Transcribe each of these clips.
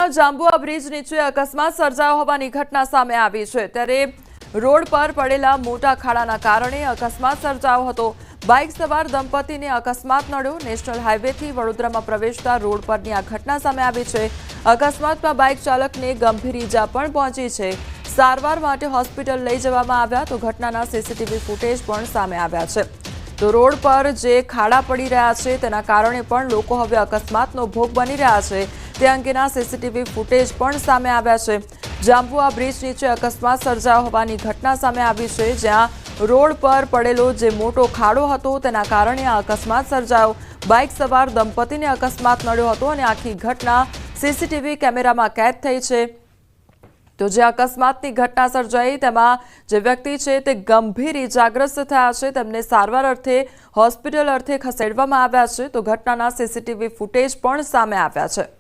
વડોદરામાં જાંબુઆ બ્રિજ નીચે અકસ્માત સર્જાયો હોવાની ઘટના સામે આવી છે। ત્યારે રોડ પર પડેલા મોટા ખાડાના કારણે અકસ્માત સર્જાયો હતો। બાઇક સવાર દંપતીને અકસ્માત નડ્યો। નેશનલ હાઈવેથી વડોદરામાં પ્રવેશતા રોડ પરની આ ઘટના સામે આવી છે। અકસ્માતમાં બાઇક ચાલકને ગંભીર ઈજા પણ પહોંચી છે। સારવાર માટે હોસ્પિટલ લઈ જવામાં આવ્યા તો ઘટનાના સીસીટીવી ફૂટેજ પણ સામે આવ્યા છે। તો રોડ પર જે ખાડા પડી રહ્યા છે તેના કારણે પણ લોકો હવે અકસ્માતનો ભોગ બની રહ્યા છે। તે અંગેના સીસીટીવી ફૂટેજ પણ સામે આવ્યા છે। જાંબુઆ બ્રિજ નીચે અકસ્માત સર્જાયો હોવાની ઘટના સામે આવી છે, જ્યાં રોડ પર પડેલો જે મોટો ખાડો હતો તેના કારણે આ અકસ્માત સર્જાયો। બાઇક સવાર દંપતીને અકસ્માત નડ્યો હતો અને આખી ઘટના સીસીટીવી કેમેરામાં કેદ થઈ છે। તો જે અકસ્માતની ઘટના સર્જાઈ તેમાં જે વ્યક્તિ છે તે ગંભીર ઈજાગ્રસ્ત થયા છે। તેમને સારવાર અર્થે હોસ્પિટલ અર્થે ખસેડવામાં આવ્યા છે। તો ઘટનાના સીસીટીવી ફૂટેજ પણ સામે આવ્યા છે।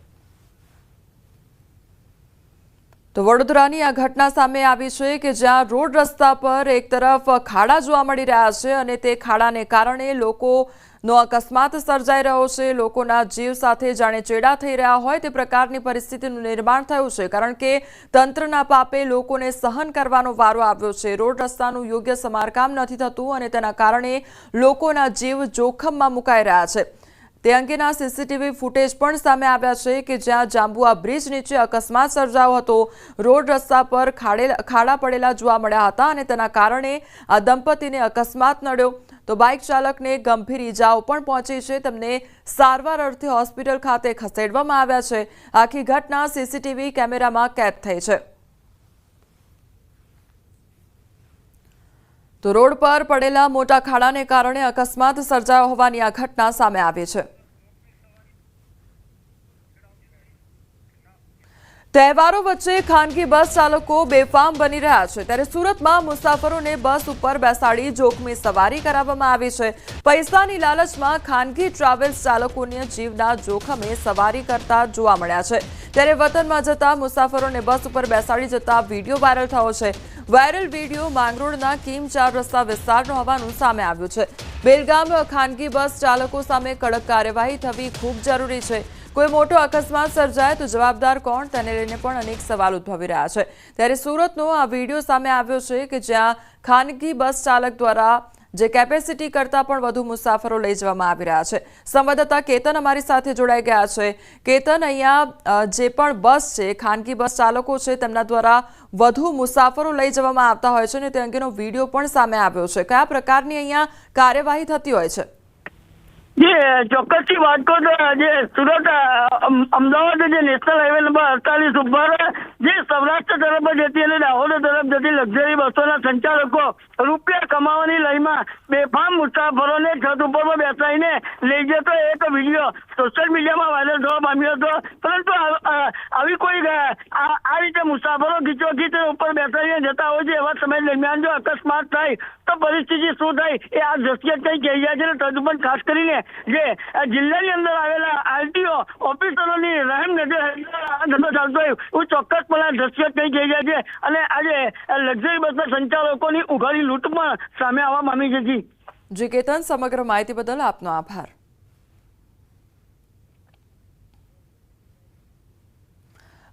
તો વડોદરાની આ ઘટના સામે આવી છે કે જ્યાં રોડ રસ્તા પર એક તરફ ખાડા જોવા મળી રહ્યા છે અને તે ખાડાને કારણે લોકોનો અકસ્માત સર્જાઈ રહ્યો છે। લોકોના જીવ સાથે જાણે ચેડા થઈ રહ્યા હોય તે પ્રકારની પરિસ્થિતિનું નિર્માણ થયું છે, કારણ કે તંત્રના પાપે લોકોને સહન કરવાનો વારો આવ્યો છે। રોડ રસ્તાનું યોગ્ય સમારકામ નથી થતું અને તેના કારણે લોકોના જીવ જોખમમાં મુકાઈ રહ્યા છે। તે અંગેના સીસીટીવી ફૂટેજ પણ સામે આવ્યા છે કે જ્યાં જાંબુઆ બ્રિજ નીચે અકસ્માત સર્જાયો હતો। રોડ રસ્તા પર ખાડા પડેલા જોવા મળ્યા હતા અને તેના કારણે આ દંપતીને અકસ્માત નડ્યો તો બાઇક ચાલકને ગંભીર ઈજાઓ પણ પહોંચી છે। તેમને સારવાર અર્થે હોસ્પિટલ ખાતે ખસેડવામાં આવ્યા છે। આખી ઘટના સીસીટીવી કેમેરામાં કેદ થઈ છે। તો રોડ પર પડેલા મોટા ખાડાને કારણે અકસ્માત સર્જાયો હોવાની આ ઘટના સામે આવી છે। તહેવારો વચ્ચે ખાનગી બસ ચાલકો બેફામ બની રહ્યા છે, ત્યારે સુરતમાં મુસાફરોને બસ ઉપર બેસાડી જોખમી સવારી કરાવવામાં આવી છે। પૈસાની લાલચમાં ખાનગી ટ્રાવેલ્સ ચાલકોને જીવના જોખમે સવારી કરતા જોવા મળ્યા છે। ત્યારે વતનમાં જતા મુસાફરોને બસ ઉપર બેસાડી જતા વિડીયો વાયરલ થયો છે। વાયરલ વિડીયો માંગરોળના કિમ 4 રસ્તા વિસ્તારનો હોવાનું સામે આવ્યું છે। બેલગામ ખાનગી બસ ચાલકો સામે કડક કાર્યવાહી થવી ખૂબ જરૂરી છે। કોઈ મોટો અકસ્માત સર્જાય તો જવાબદાર કોણ, તેને લઈને પણ અનેક સવાલ ઉદ્ભવી રહ્યા છે। ત્યારે સુરતનો આ વિડીયો સામે આવ્યો છે કે જ્યાં ખાનગી બસ ચાલક દ્વારા જે કેપેસિટી કરતાં પણ વધુ મુસાફરો લઈ જવામાં આવી રહ્યા છે। સંવાદદાતા કેતન અમારી સાથે જોડાઈ ગયા છે। કેતન, અહીંયા જે પણ બસ છે, ખાનગી બસ ચાલકો છે, તેમના દ્વારા વધુ મુસાફરો લઈ જવામાં આવતા હોય છે અને તે અંગેનો વિડીયો પણ સામે આવ્યો છે। કયા પ્રકારની અહીંયા કાર્યવાહી થતી હોય છે? ચોક્કસથી વાત કરું તો આજે સુરત અમદાવાદ જે નેશનલ હાઈવે નંબર 48 ઉપર જે સૌરાષ્ટ્ર તરફ જતી અને દાહોદ તરફ જતી લક્ઝરી બસોના સંચાલકો રૂપિયા કમાવાની લયમાં બેફામ મુસાફરોને છત ઉપર બેસાડીને લઈ જતો એક વિડીયો સોશિયલ મીડિયામાં વાયરલ થવા પામ્યો હતો। પરંતુ આવી કોઈ આ રીતે મુસાફરો ખીચોખીચ ઉપર બેસાડીને જતા હોય છે, એવા સમય દરમિયાન જો અકસ્માત થાય તો પરિસ્થિતિ શું થાય એ આ દ્રશ્ય કઈ કહી જાય છે। તદુપરાંત ખાસ કરીને જે જિલ્લાની અંદર આવેલા આરટીઓ ઓફિસરોની રહેમ નજર ધંધો ચાલતો હોય એવું ચોક્કસપણે દ્રશ્ય કઈ કહી જાય છે અને આજે લક્ઝરી બસના સંચાલકોની ઉઘાડી લૂંટ પણ સામે આવવા પામી છે। જી કેતન, સમગ્ર માહિતી બદલ આપનો આભાર।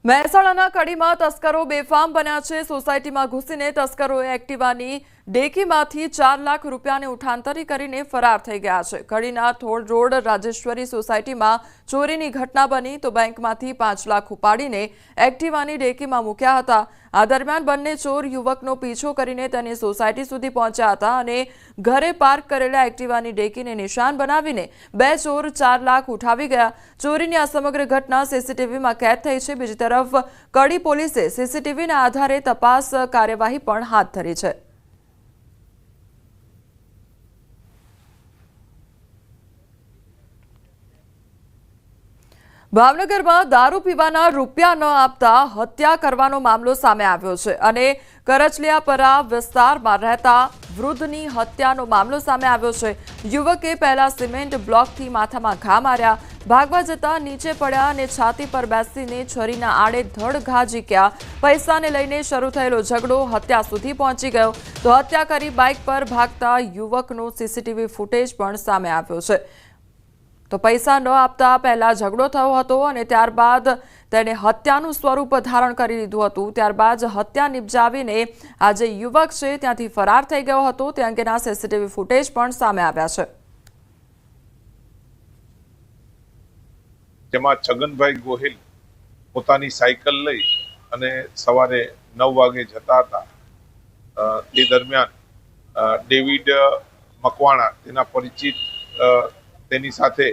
મહેસાણાના કડીમાં તસ્કરો બેફામ બન્યા છે। સોસાયટીમાં ઘૂસીને તસ્કરોએ એક્ટિવાની ડેકીમાંથી 4 લાખ રૂપિયાને ઉઠાંતરી કરીને ફરાર થઈ ગયા છે। કડીના થોડ રોડ રાજેશ્વરી સોસાયટીમાં ચોરીની ઘટના બની તો બેંકમાંથી 5 લાખ ઉપાડીને એક્ટિવાની ડેકીમાં મૂક્યા હતા। આ દરમિયાન બંને ચોર યુવકનો પીછો કરીને તેની સોસાયટી સુધી પહોંચ્યા હતા અને ઘરે પાર્ક કરેલા એક્ટિવાની ડેકીને નિશાન બનાવીને 2 ચોર 4 લાખ ઉઠાવી ગયા। ચોરીની આ સમગ્ર ઘટના સીસીટીવીમાં કેદ થઈ છે। બીજી તરફ કડી પોલીસે સીસીટીવીના આધારે તપાસ કાર્યવાહી પણ હાથ ધરી છે। ભાવનગરમાં દારૂ પીવાના રૂપિયા ન આપતા હત્યા કરવાનો મામલો સામે આવ્યો છે અને કરચલિયાપરા વિસ્તારમાં રહેતા વૃદ્ધની હત્યાનો મામલો સામે આવ્યો છે। યુવકે પહેલા સિમેન્ટ બ્લોકથી માથામાં ઘા માર્યા, ભાગવા જતા નીચે પડ્યા અને છાતી પર બેસીને છરીના આડે ધડ ઘા ઝીક્યા। પૈસાને લઈને શરૂ થયેલો ઝઘડો હત્યા સુધી પહોંચી ગયો તો હત્યા કરી બાઇક પર ભાગતા યુવકનો સીસીટીવી ફૂટેજ પણ સામે આવ્યો છે। તો પૈસા ન આપતા પહેલા ઝઘડો થયો હતો અને ત્યારબાદ તેણે હત્યાનું સ્વરૂપ ધારણ કરી લીધું હતું. ત્યારબાદ હત્યા નિપજાવીને આ જે યુવક છે ત્યાંથી ફરાર થઈ ગયો હતો. તે અંગેના સીસીટીવી ફૂટેજ પણ સામે આવ્યા છે. જેમાં છગનભાઈ ગોહિલ પોતાની સાયકલ લઈ અને સવારે 9 વાગે જતા હતા. તે દરમિયાન ડેવિડ મકવાણા તેના પરિચિત તેની સાથે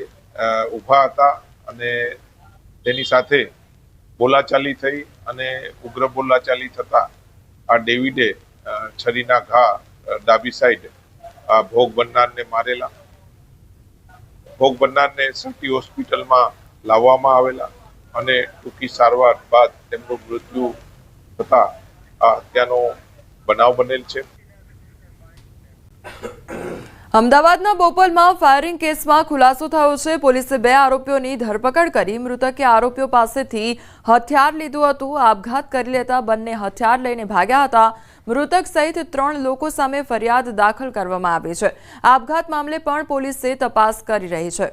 ઊભા હતા અને તેની સાથે બોલાચાલી થઈ અને ઉગ્ર બોલાચાલી થતા આ ડેવિડે છરીના ઘા ડાબી સાઈડ ભોગ બનનારને મારેલા. ભોગ બનનારને સટી હોસ્પિટલમાં લાવવામાં આવેલા અને ટૂંકી સારવાર બાદ તેમનું મૃત્યુ થતા આ હત્યાનો બનાવ બનેલ છે. અમદાવાદના બોપલમાં ફાયરિંગ કેસમાં ખુલાસો થયો છે. પોલીસે 2 આરોપીઓની ધરપકડ કરી. મૃતકે આરોપીઓ પાસેથી હથિયાર લીધું હતું. આપઘાત કરી લેતા બંને હથિયાર લઈને ભાગ્યા હતા. મૃતક સહિત 3 લોકો સામે ફરિયાદ દાખલ કરવામાં આવી છે. આપઘાત મામલે પણ પોલીસે તપાસ કરી રહી છે.